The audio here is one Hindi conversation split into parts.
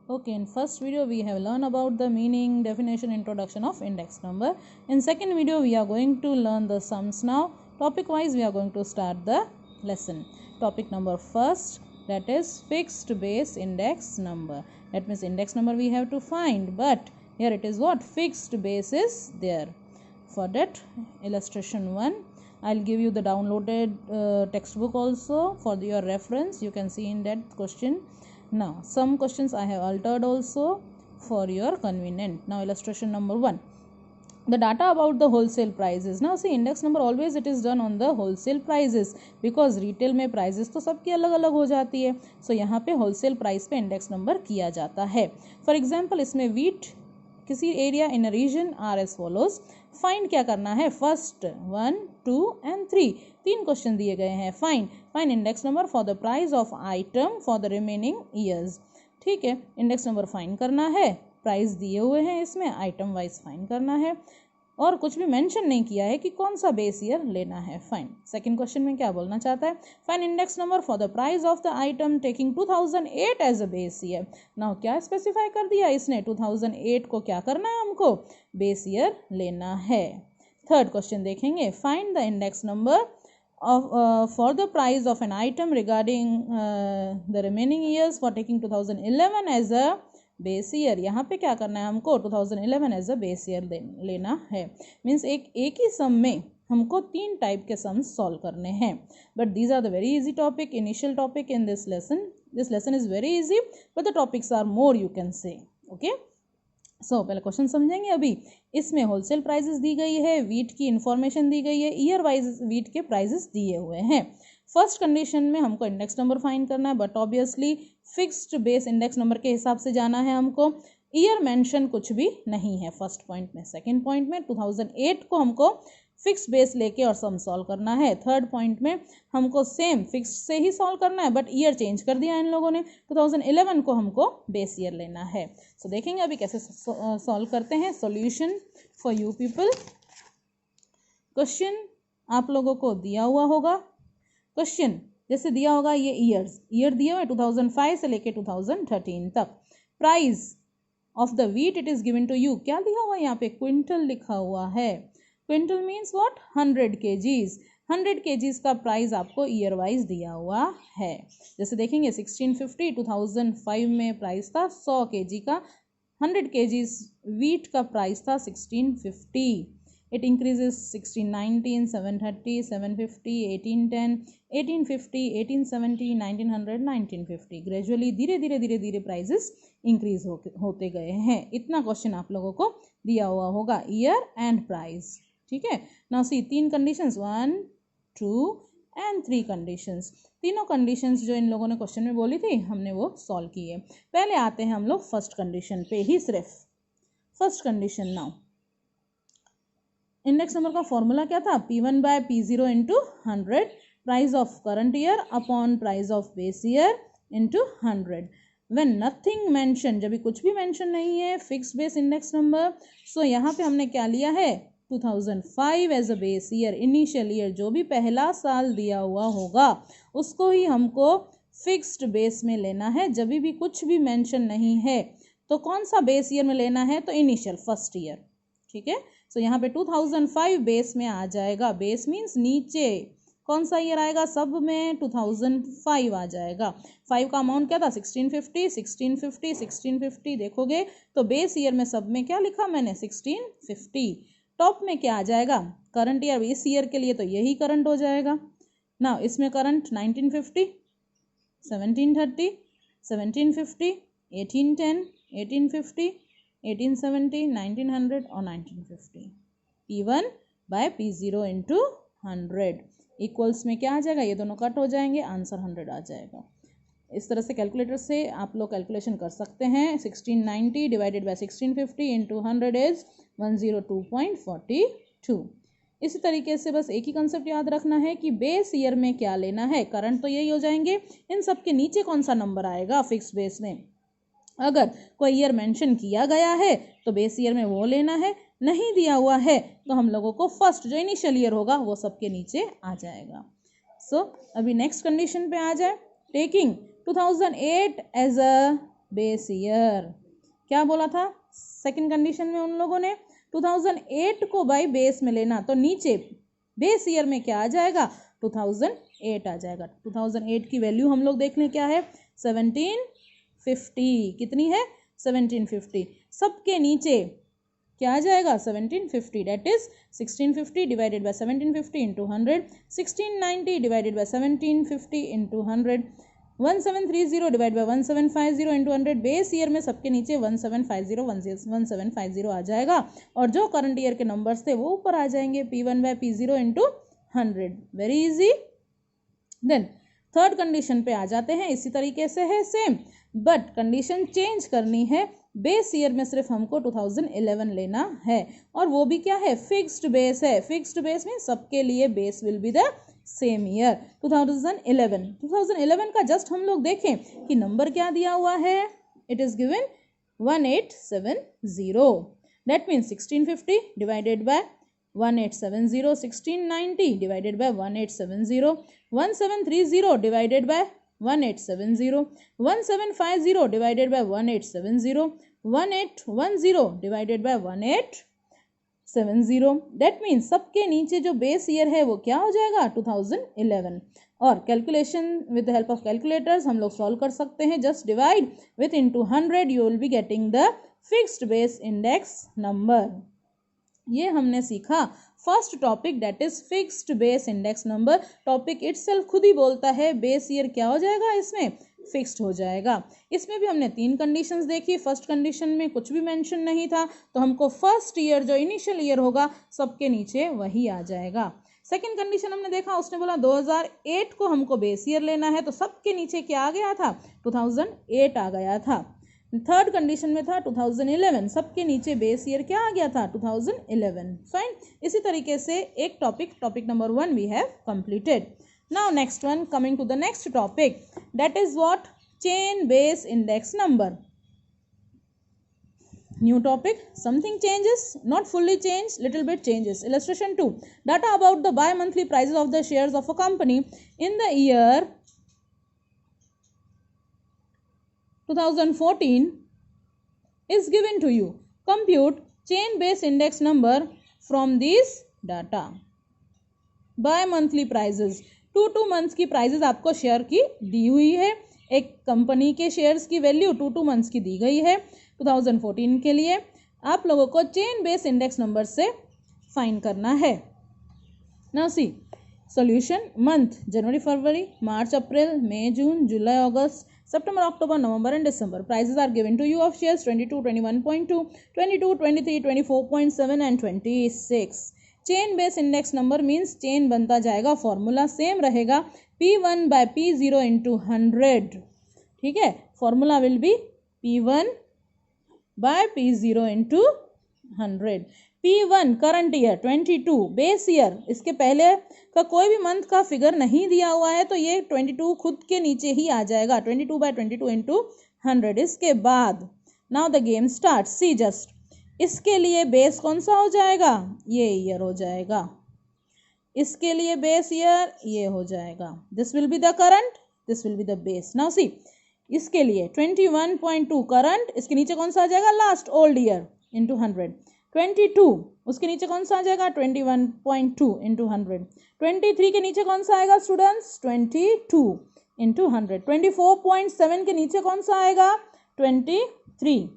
Okay, in first video we have learned about the meaning, definition, introduction of index number. In second video we are going to learn the sums now. Topic wise we are going to start the lesson. Topic number first, that is fixed base index number. That means index number we have to find, but here it is what? Fixed base is there. For that, illustration 1, I'll give you the downloaded textbook also for your reference. You can see in that question. Now some questions I have altered also for your convenient. Now illustration number 1, the data about the wholesale prices. Now see, index number always it is done on the wholesale prices, because retail में prices तो सबकी अलग अलग हो जाती है. So यहाँ पे wholesale price पे index number किया जाता है. For example, इसमें wheat किसी area in region are as follows. Find क्या करना है? फर्स्ट 1, 2 एंड 3 तीन क्वेश्चन दिए गए हैं. Find index number for the price of item for the remaining years. ठीक है, इंडेक्स नंबर फाइंड करना है, प्राइस दिए हुए हैं, इसमें आइटम वाइज फाइंड करना है, और कुछ भी मेंशन नहीं किया है कि कौन सा बेस ईयर लेना है. फाइन. सेकंड क्वेश्चन में क्या बोलना चाहता है? Find index number for the price of the item taking 2008 as a base year. Now क्या स्पेसिफाई कर दिया इसने? 2008 को क्या करना है हमको? बेस ईयर लेना है. थर्ड क्वेश्चन देखेंगे. Find the index number for the price of an item regarding the remaining years for taking 2011 as a base year. यहाँ पे क्या करना है हमको? 2011 एज अ बेस ईयर लेना है. मीन्स एक ही सम में हमको तीन टाइप के सम्स सॉल्व करने हैं. But these are the very easy topic, initial topic in this lesson. This lesson is very easy but the topics are more, you can say. Okay, so पहले क्वेश्चन समझेंगे. अभी इसमें होलसेल प्राइसेस दी गई है, वीट की इंफॉर्मेशन दी गई है, ईयर वाइज वीट के प्राइसेस दिए हुए हैं. फर्स्ट कंडीशन में हमको इंडेक्स नंबर फाइंड करना है, but obviously fixed base index number के हिसाब से जाना है हमको. ईयर मेंशन कुछ भी नहीं है फर्स्ट पॉइंट में. सेकंड पॉइंट में 2008 को हमको फिक्स बेस लेके और सम सॉल्व करना है. थर्ड पॉइंट में हमको सेम फिक्स से ही सॉल्व करना है, बट ईयर चेंज कर दिया इन लोगों ने. 2011 को हमको बेस ईयर लेना है. सो देखेंगे अभी कैसे सॉल्व करते हैं. Solution for you people. Question आप लोगों को दिया हुआ होगा. क्वेश्चन जैसे दिया होगा, ये ईयर दिया हुआ है 2005 से लेके 2013 तक. Price of the wheat it is given to you. क्या दिया हुआ है यहाँ पे? क्विंटल लिखा हुआ है. Quintal means what? 100 kgs. 100 kgs का प्राइस आपको ईयर वाइज दिया हुआ है. जैसे देखेंगे 1650 2005 में प्राइस था 100 kg का. 100 kgs वीट का प्राइस था 1650. It increases 1619, 730, 750, 1810, 1850, 1870, 1900, 1950. ग्रेजुअली धीरे धीरे प्राइजेस इंक्रीज होते गए हैं. इतना क्वेश्चन आप लोगों को दिया हुआ होगा, ईयर एंड प्राइस. ठीक है. नाउ सी, तीन कंडीशंस, 1, 2 एंड 3 कंडीशंस. तीनों कंडीशंस जो इन लोगों ने क्वेश्चन में बोली थी हमने वो सॉल्व किए. पहले आते हैं हम लोग फर्स्ट कंडीशन पे ही. सिर्फ first condition. Now index number का फॉर्मूला क्या था? P1 by P0 into 100, price of current year upon price of base year into 100. When nothing mention, जब भी कुछ भी मेंशन नहीं है, fix base index number. So यहाँ पे हमने क्या लिया है? 2005 as a base year. Initial year जो भी पहला साल दिया हुआ होगा उसको ही हमको फिक्स्ड बेस में लेना है. जब भी कुछ भी मेंशन नहीं है तो कौन सा बेस ईयर में लेना है? तो इनिशियल फर्स्ट ईयर. ठीक है. सो यहाँ पे 2005 बेस में आ जाएगा. बेस मीन्स नीचे कौन सा ईयर आएगा? सब में 2005 आ जाएगा. 5 का अमाउंट क्या था? 1650, 1650, 1650. देखोगे तो बेस ईयर में सब में क्या लिखा मैंने? 1650. टॉप में क्या आ जाएगा? Current year. इस ईयर के लिए तो यही करंट हो जाएगा ना. इसमें करंट 1950, 1730, 1750, 1810, 1850, 1870, 1900 और 1950. P1 by P0 into 100 equals में क्या आ जाएगा? ये दोनों कट हो जाएंगे, आंसर 100 आ जाएगा. इस तरह से कैलकुलेटर से आप लोग कैलकुलेशन कर सकते हैं. 1690 डिवाइडेड बाय 1650 इंटू 100 इज 102.42. इसी तरीके से बस एक ही कंसेप्ट याद रखना है कि बेस ईयर में क्या लेना है. करंट तो यही हो जाएंगे. इन सब के नीचे कौन सा नंबर आएगा फिक्स बेस में? अगर कोई ईयर मेंशन किया गया है तो बेस ईयर में वो लेना है. नहीं दिया हुआ है तो हम लोगों को फर्स्ट जो इनिशियल ईयर होगा वो सबके नीचे आ जाएगा. सो अभी नेक्स्ट कंडीशन पे आ जाए. Taking 2008 as a base year. क्या बोला था सेकंड कंडीशन में उन लोगों ने? 2008 को बाई बेस में लेना, तो नीचे बेस ईयर में क्या आ जाएगा? 2008 आ जाएगा। 2008 की वैल्यू हम लोग देख लें क्या है? 1750। कितनी है? 1750। सबके नीचे क्या आ जाएगा? 1750, that is 1650 divided by 1750 into 100, 1690 divided by 1750 into 100, 1730 divide by 1750 into 100। Base year में सबके नीचे 1750 आ जाएगा, और जो करंट ईयर के नंबर्स थे वो ऊपर आ जाएंगे, P1 by P0 into 100। Very easy. Then third condition पे आ जाते हैं, इसी तरीके से है सेम, बट कंडीशन चेंज करनी है। बेस ईयर में सिर्फ हमको 2011 लेना है, और वो भी क्या है? फिक्स्ड बेस है। फिक्स्ड बेस में सबके लिए base will be the same year 2011। 2011 का जस्ट हम लोग देखें कि नंबर क्या दिया हुआ है। It is given 1870। That means 1650 divided bye 1870, 1690 divided by 1870, 1730 divided by 1870, 1750 divided by 1870, 1810 divided by 1870। That means सबके नीचे जो बेस ईयर है वो क्या हो जाएगा? 2011। और calculation with the help of calculators हम लोग सॉल्व कर सकते हैं। Just divide with into 100, you will be getting the fixed base index number. ये हमने सीखा first topic, that is fixed base index number. Topic itself खुद ही बोलता है बेस ईयर क्या हो जाएगा? इसमें फिक्स्ड हो जाएगा। इसमें भी हमने 3 कंडीशंस देखी। फर्स्ट कंडीशन में कुछ भी मेंशन नहीं था, तो हमको फर्स्ट ईयर जो इनिशियल ईयर होगा सबके नीचे वही आ जाएगा। सेकेंड कंडीशन हमने देखा, उसने बोला 2008 को हमको बेस ईयर लेना है, तो सबके नीचे क्या आ गया था? 2008 आ गया था। थर्ड कंडीशन में था 2011, सबके नीचे बेस ईयर क्या आ गया था? 2011। फाइन। इसी तरीके से एक topic number 1 we have completed. Now next one, coming to the next topic, that is what? Chain base index number. New topic, something changes, not fully changed, little bit changes. Illustration 2, data about the bi-monthly prices of the shares of a company in the year 2014 is given to you. Compute chain base index number from these data. Bi-monthly prices, 2 months की प्राइजेस आपको शेयर की दी हुई है। एक कंपनी के शेयर्स की वैल्यू 2 मंथ्स की दी गई है 2014 के लिए। आप लोगों को चेन बेस इंडेक्स नंबर से फाइंड करना है। Now see solution, month January February March April May June July August September, October, November and December. Prices are given to you of shares 22, 21.2, 22, 23, 24.7 and 26. Chain base index number means chain बनता जाएगा, फॉर्मूला सेम रहेगा P1 by P0 into 100। ठीक है, formula will be P1 by P0 into 100। P1 current year 22, base year इसके पहले का कोई भी मंथ का फिगर नहीं दिया हुआ है, तो ये 22 खुद के नीचे ही आ जाएगा, 22 by 22 into 100। इसके बाद now the game start. See just, इसके लिए बेस कौन सा हो जाएगा? ये ईयर हो जाएगा। इसके लिए बेस ईयर ये हो जाएगा। This will be the current, this will be the base. Now see इसके लिए 21.2 करंट, इसके नीचे कौन सा आ जाएगा? Last old year into 100। 22 उसके नीचे कौन सा आ जाएगा? 21.2 इंटू 100। 23 के नीचे कौन सा आएगा स्टूडेंट्स? 22 इंटू 100। 24.7 के नीचे कौन सा आएगा? 23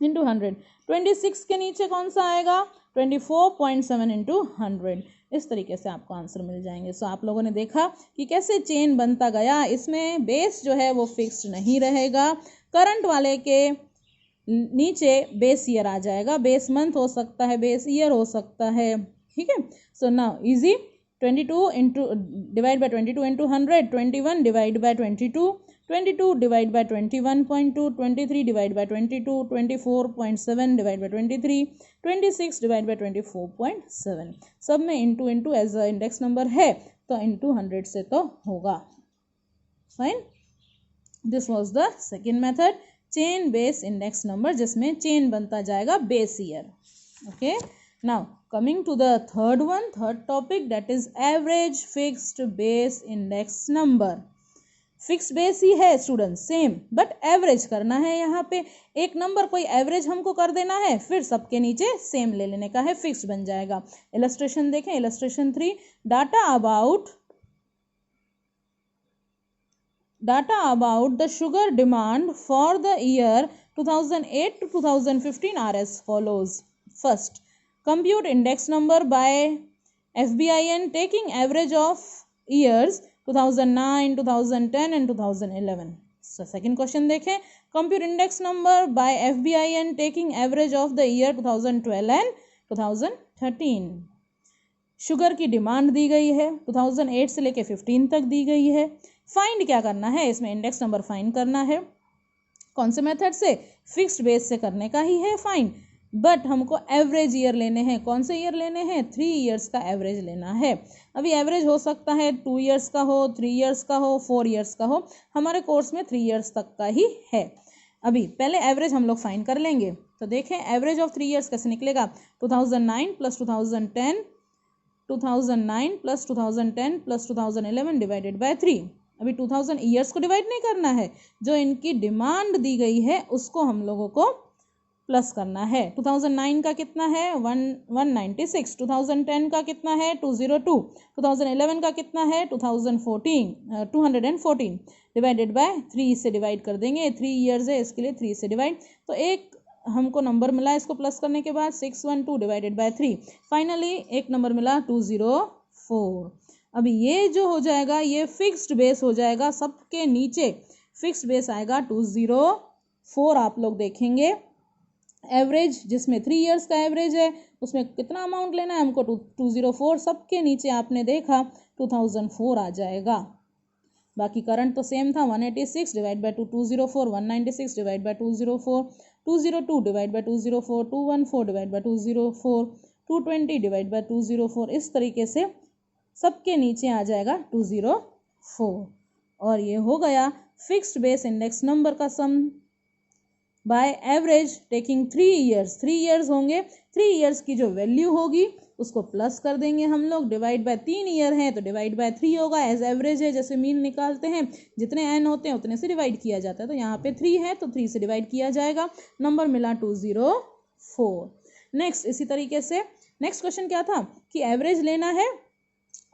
इंटू 100। 26 के नीचे कौन सा आएगा? 24.7 इंटू 100। इस तरीके से आपको आंसर मिल जाएंगे। सो आप लोगों ने देखा कि कैसे चेन बनता गया। इसमें बेस जो है वो फिक्स्ड नहीं रहेगा। करंट वाले के नीचे बेस ईयर आ जाएगा। बेस मंथ हो सकता है, बेस ईयर हो सकता है। ठीक है, so now easy. 22 into divide by 22 into 100, 21 divide by 22, 22 divide by 21.2, 23 divide by 22, 24.7 divide by 23, 26 divide by 24.7। सब में into into as a index number है, तो इंटू 100 से तो होगा। Fine, this was the second method, chain base index number, जिसमें चेन बनता जाएगा base year. Okay, now coming to the third one, third topic, that is average fixed base index number. Fix base ही है स्टूडेंट्स सेम, बट एवरेज करना है। यहाँ पे एक नंबर कोई एवरेज हमको कर देना है, फिर सबके नीचे सेम ले लेने का है, फिक्स बन जाएगा। इलस्ट्रेशन देखें, illustration 3, data about the sugar demand for the year 2008 to 2015 are as follows. First, compute index number by FBIN taking average of years 2009, 2010 and 2011. So second question देखें, compute index number by FBIN taking average of the year 2012 and 2013. Sugar की डिमांड दी गई है 2008 से लेके 15 तक दी गई है। फाइंड क्या करना है, इसमें इंडेक्स नंबर फाइंड करना है। कौन से मेथड से, फिक्स्ड बेस से करने का ही है फाइंड, बट हमको एवरेज ईयर लेने हैं। कौन से ईयर लेने हैं, 3 ईयर्स का एवरेज लेना है। अभी एवरेज हो सकता है 2 ईयर्स का हो, 3 ईयर्स का हो, 4 ईयर्स का हो, हमारे कोर्स में 3 ईयर्स तक का ही है। अभी पहले एवरेज हम लोग फाइंड कर लेंगे। तो देखें एवरेज ऑफ 3 ईयर्स कैसे निकलेगा, 2009 plus 2010, 2009 plus 2010 plus 2011 divided by 3। अभी 2000 ईयर्स को डिवाइड नहीं करना है, जो इनकी डिमांड दी गई है उसको हम लोगों को प्लस करना है। 2009 का कितना है 196, 2010 का कितना है 202, 2011 का कितना है 214 डिवाइडेड बाय 3 से डिवाइड कर देंगे। 3 ईयर्स है इसके लिए 3 से डिवाइड, तो एक हमको नंबर मिला इसको प्लस करने के बाद 612 डिवाइडेड बाय 3, फाइनली एक नंबर मिला 204। अभी ये जो हो जाएगा ये फिक्स्ड बेस हो जाएगा, सबके नीचे फिक्स्ड बेस आएगा 204। आप लोग देखेंगे एवरेज जिसमें 3 ईयर्स का एवरेज है उसमें कितना अमाउंट लेना है हमको 204, सबके नीचे आपने देखा 2004 आ जाएगा। बाकी करंट तो सेम था 186 divide by 204, 196 divide by 204, 202 divide by 204, 214 divide by 204, 220 divide by 204, इस तरीके से सबके नीचे आ जाएगा 204। और ये हो गया फिक्स्ड बेस इंडेक्स नंबर का sum by average taking 3 years. 3 years होंगे, 3 ईयर्स की जो वैल्यू होगी उसको प्लस कर देंगे हम लोग, डिवाइड बाय 3 ईयर है तो डिवाइड बाय 3 होगा। एज एवरेज है, जैसे मीन निकालते हैं जितने एन होते हैं उतने से डिवाइड किया जाता है, तो यहाँ पे 3 है तो 3 से डिवाइड किया जाएगा, नंबर मिला 204। नेक्स्ट इसी तरीके से नेक्स्ट क्वेश्चन क्या था कि एवरेज लेना है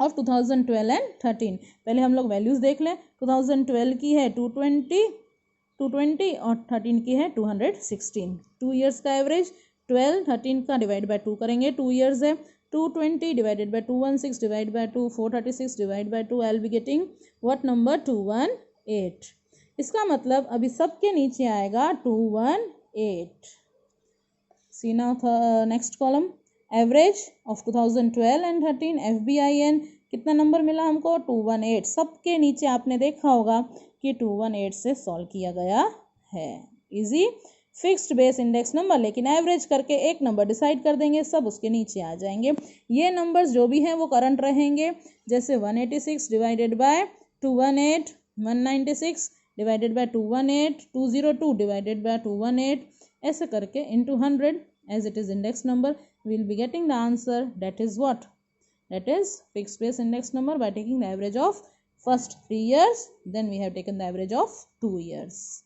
ऑफ 2012 एंड 13। पहले हम लोग वैल्यूज देख लें, 2012 की है 220 और 13 की है 216। 2 ईयर्स का एवरेज 12, 13 का डिवाइड बाय 2 करेंगे, 2 ईयर्स है, 220 divided by 216 divide by 2, 436 divide by 2, I will be getting what number 218। इसका मतलब अभी सबके नीचे आएगा 218। See now next column, average of 2012 and 13 FBIN, कितना नंबर मिला हमको 218। सबके नीचे आपने देखा होगा कि 218 से सॉल्व किया गया है। Easy fixed base index number, लेकिन एवरेज करके एक नंबर डिसाइड कर देंगे, सब उसके नीचे आ जाएंगे। ये नंबर्स जो भी हैं वो करंट रहेंगे, जैसे 186 divided by 218, 196 divided by 218, 202 divided by 218, ऐसे करके into 100 as it is index number we will be getting the answer. That is what? That is fixed base index number by taking the average of first 3 years, then we have taken the average of 2 years.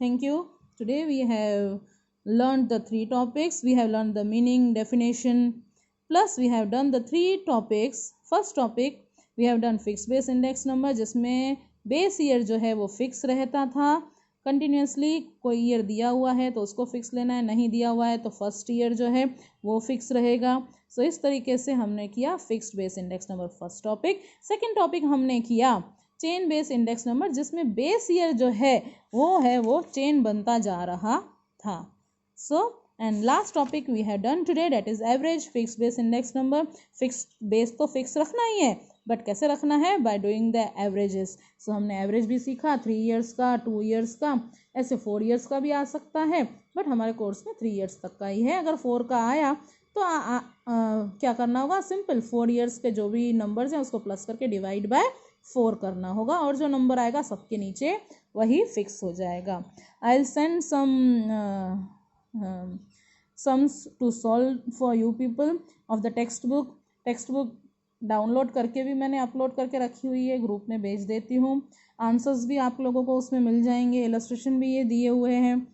Thank you. Today we have learned the 3 topics. We have learned the meaning, definition, plus we have done the 3 topics. First topic we have done fixed base index number, जिसमें बेस ईयर जो है वो फिक्स रहता था कंटिन्यूसली। कोई ईयर दिया हुआ है तो उसको फिक्स लेना है, नहीं दिया हुआ है तो फर्स्ट ईयर जो है वो फिक्स रहेगा। सो इस तरीके से हमने किया fixed base index number first topic. Second topic हमने किया चेन बेस इंडेक्स नंबर, जिसमें बेस ईयर जो है वो चेन बनता जा रहा था। So and last topic we have done today, that is average fixed base index number. Fixed base तो फिक्स रखना ही है, बट कैसे रखना है, by doing the averages. So हमने एवरेज भी सीखा, 3 ईयर्स का, 2 ईयर्स का, ऐसे 4 ईयर्स का भी आ सकता है, बट हमारे कोर्स में 3 ईयर्स तक का ही है। अगर 4 का आया तो क्या करना होगा, सिंपल 4 ईयर्स के जो भी नंबर्स हैं उसको प्लस करके डिवाइड बाय 4 करना होगा, और जो नंबर आएगा सबके नीचे वही फिक्स हो जाएगा। I will send sums to solve for you people of the textbook download करके भी मैंने अपलोड करके रखी हुई है, ग्रुप में भेज देती हूँ। आंसर्स भी आप लोगों को उसमें मिल जाएंगे, इलस्ट्रेशन भी ये दिए हुए हैं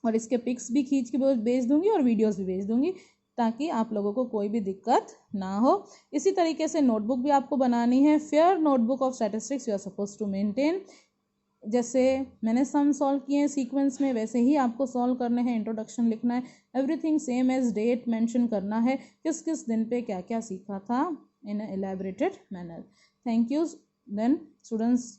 और इसके पिक्स भी खींच के भेज दूंगी और वीडियोस भी भेज दूंगी ताकि आप लोगों को कोई भी दिक्कत ना हो। इसी तरीके से नोटबुक भी आपको बनानी है। Fair notebook of statistics you are suppose to maintain. जैसे मैंने सम सॉल्व किए हैं सीक्वेंस में, वैसे ही आपको सॉल्व करने हैं। इंट्रोडक्शन लिखना है, everything same as date mention करना है, किस किस दिन पे क्या क्या सीखा था in elaborated manner. Thank you then students.